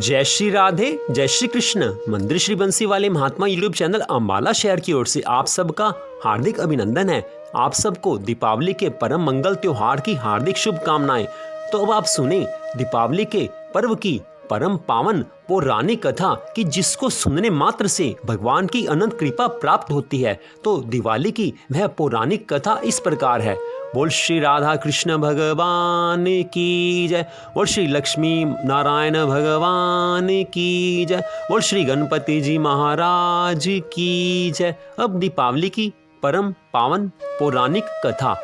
जय श्री राधे, जय श्री कृष्ण। मंदिर श्री बंसी वाले महात्मा यूट्यूब चैनल अंबाला शहर की ओर से आप सबका हार्दिक अभिनंदन है। आप सबको दीपावली के परम मंगल त्योहार की हार्दिक शुभकामनाएं। तो अब आप सुने दीपावली के पर्व की परम पावन पौराणिक कथा कि जिसको सुनने मात्र से भगवान की अनंत कृपा प्राप्त होती है। तो दिवाली की वह पौराणिक कथा इस प्रकार है। बोल श्री राधा कृष्ण भगवान की जय, बोल श्री लक्ष्मी नारायण भगवान की जय, बोल श्री गणपति जी महाराज की जय। अब दीपावली की परम पावन पौराणिक कथा।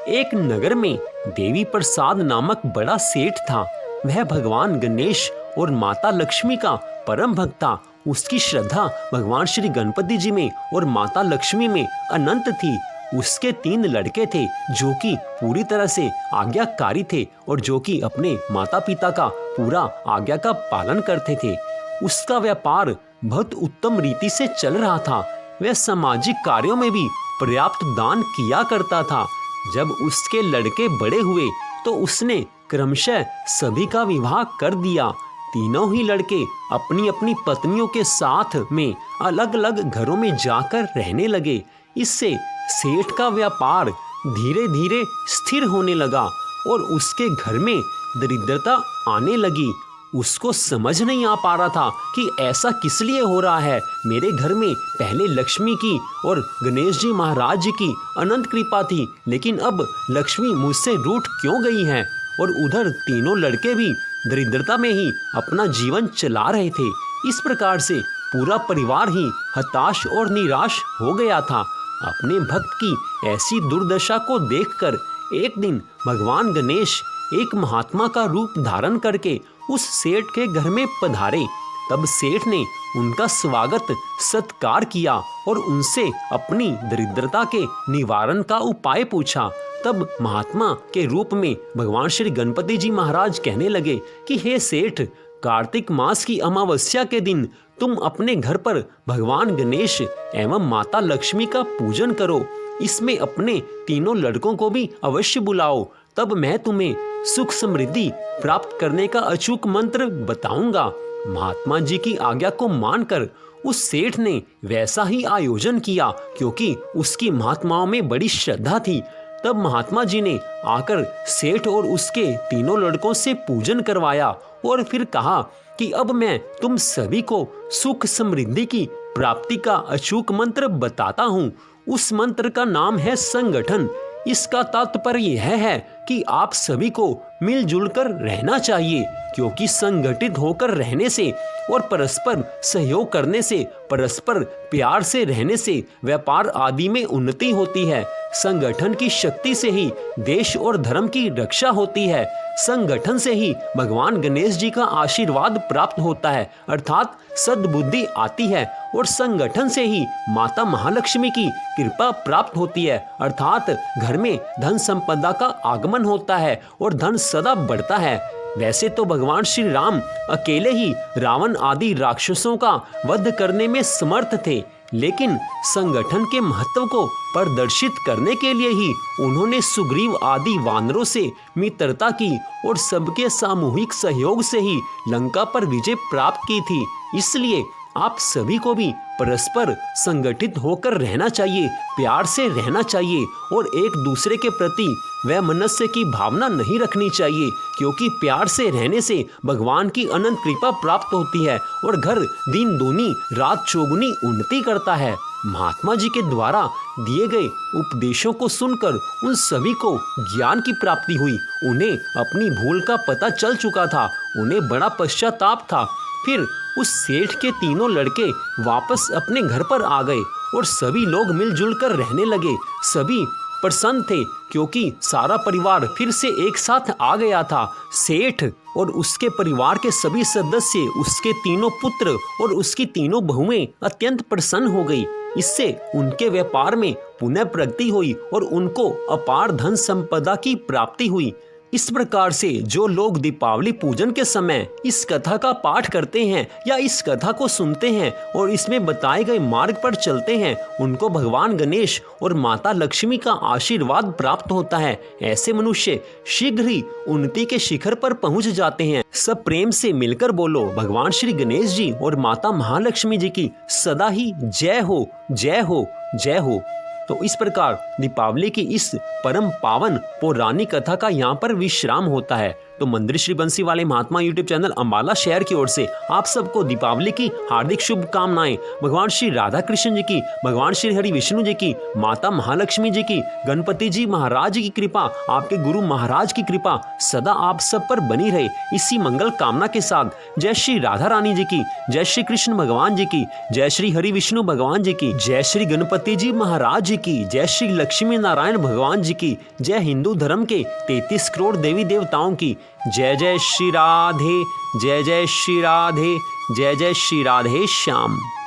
एक नगर में देवी प्रसाद नामक बड़ा सेठ था। वह भगवान गणेश और माता लक्ष्मी का परम भक्त था। उसकी श्रद्धा भगवान श्री गणपति जी में और माता लक्ष्मी में अनंत थी। उसके 3 लड़के थे जो कि पूरी तरह से आज्ञाकारी थे और जो कि अपने माता पिता का पूरा आज्ञा का पालन करते थे। उसका व्यापार बहुत उत्तम रीति से चल रहा था। वह सामाजिक कार्यों में भी पर्याप्त दान किया करता था। जब उसके लड़के बड़े हुए तो उसने क्रमशः सभी का विवाह कर दिया। तीनों ही लड़के अपनी अपनी पत्नियों के साथ में अलग अलग घरों में जाकर रहने लगे। इससे सेठ का व्यापार धीरे धीरे स्थिर होने लगा और उसके घर में दरिद्रता आने लगी। उसको समझ नहीं आ पा रहा था कि ऐसा किस लिए हो रहा है। मेरे घर में पहले लक्ष्मी की और गणेश जी महाराज जी की अनंत कृपा थी, लेकिन अब लक्ष्मी मुझसे रूठ क्यों गई है। और उधर तीनों लड़के भी दरिद्रता में ही अपना जीवन चला रहे थे। इस प्रकार से पूरा परिवार ही हताश और निराश हो गया था। अपने भक्त की ऐसी दुर्दशा को देखकर एक दिन भगवान गणेश एक महात्मा का रूप धारण करके उस सेठ के घर में पधारे। तब सेठ ने उनका स्वागत सत्कार किया और उनसे अपनी दरिद्रता के निवारण का उपाय पूछा। तब महात्मा के रूप में भगवान श्री गणपति जी महाराज कहने लगे कि हे सेठ, कार्तिक मास की अमावस्या के दिन तुम अपने घर पर भगवान गणेश एवं माता लक्ष्मी का पूजन करो। इसमें अपने तीनों लड़कों को भी अवश्य बुलाओ। तब मैं तुम्हें सुख समृद्धि प्राप्त करने का अचूक मंत्र बताऊंगा। महात्मा जी की आज्ञा को मानकर उस सेठ ने वैसा ही आयोजन किया, क्योंकि उसकी महात्माओं में बड़ी श्रद्धा थी। तब महात्मा जी ने आकर सेठ और उसके तीनों लड़कों से पूजन करवाया और फिर कहा कि अब मैं तुम सभी को सुख समृद्धि की प्राप्ति का अचूक मंत्र बताता हूँ। उस मंत्र का नाम है संगठन। इसका तात्पर्य यह है कि आप सभी को मिलजुल कर रहना चाहिए, क्योंकि संगठित होकर रहने से और परस्पर सहयोग करने से, परस्पर प्यार से रहने से व्यापार आदि में उन्नति होती है। संगठन की शक्ति से ही देश और धर्म की रक्षा होती है। संगठन से ही भगवान गणेश जी का आशीर्वाद प्राप्त होता है, अर्थात सद्बुद्धि आती है। और संगठन से ही माता महालक्ष्मी की कृपा प्राप्त होती है, अर्थात घर में धन संपदा का आगमन होता है और धन सदा बढ़ता है। वैसे तो भगवान श्री राम अकेले ही रावण आदि राक्षसों का वध करने में समर्थ थे, लेकिन संगठन के महत्व को प्रदर्शित करने के लिए ही उन्होंने सुग्रीव आदि वानरों से मित्रता की और सबके सामूहिक सहयोग से ही लंका पर विजय प्राप्त की थी। इसलिए आप सभी को भी परस्पर संगठित होकर रहना चाहिए, प्यार से रहना चाहिए और एक दूसरे के प्रति वैमनस्य की भावना नहीं रखनी चाहिए, क्योंकि प्यार से रहने से भगवान की अनंत कृपा प्राप्त होती है और घर दिन दूनी रात चौगुनी उन्नति करता है। महात्मा जी के द्वारा दिए गए उपदेशों को सुनकर उन सभी को ज्ञान की प्राप्ति हुई। उन्हें अपनी भूल का पता चल चुका था। उन्हें बड़ा पश्चाताप था। फिर उस सेठ के तीनों लड़के वापस अपने घर पर आ गए और सभी लोग मिलजुल कर रहने लगे। सभी प्रसन्न थे, क्योंकि सारा परिवार फिर से एक साथ आ गया था। सेठ और उसके परिवार के सभी सदस्य, उसके तीनों पुत्र और उसकी तीनों बहुएं अत्यंत प्रसन्न हो गई। इससे उनके व्यापार में पुनः प्रगति हुई और उनको अपार धन संपदा की प्राप्ति हुई। इस प्रकार से जो लोग दीपावली पूजन के समय इस कथा का पाठ करते हैं या इस कथा को सुनते हैं और इसमें बताए गए मार्ग पर चलते हैं, उनको भगवान गणेश और माता लक्ष्मी का आशीर्वाद प्राप्त होता है। ऐसे मनुष्य शीघ्र ही उन्नति के शिखर पर पहुंच जाते हैं। सब प्रेम से मिलकर बोलो, भगवान श्री गणेश जी और माता महालक्ष्मी जी की सदा ही जय हो, जय हो, जय हो। तो इस प्रकार दीपावली की इस परम पावन पौराणिक कथा का यहाँ पर विश्राम होता है। तो मंदिर श्री बंसी वाले महात्मा यूट्यूब चैनल अम्बाला शहर की ओर से आप सबको दीपावली की हार्दिक शुभकामनाएं। भगवान श्री राधा कृष्ण जी की, भगवान श्री हरि विष्णु जी की, माता महालक्ष्मी जी की, गणपति जी महाराज की कृपा, आपके गुरु महाराज की कृपा सदा आप सब पर बनी रहे। इसी मंगल कामना के साथ जय श्री राधा रानी जी की, जय श्री कृष्ण भगवान जी की, जय श्री हरि विष्णु भगवान जी की, जय श्री गणपति जी महाराज जी की, जय श्री लक्ष्मी नारायण भगवान जी की, जय हिंदू धर्म के 33 करोड़ देवी देवताओं की। जय जय श्री राधे, जय जय श्री राधे, जय जय श्री राधे श्याम।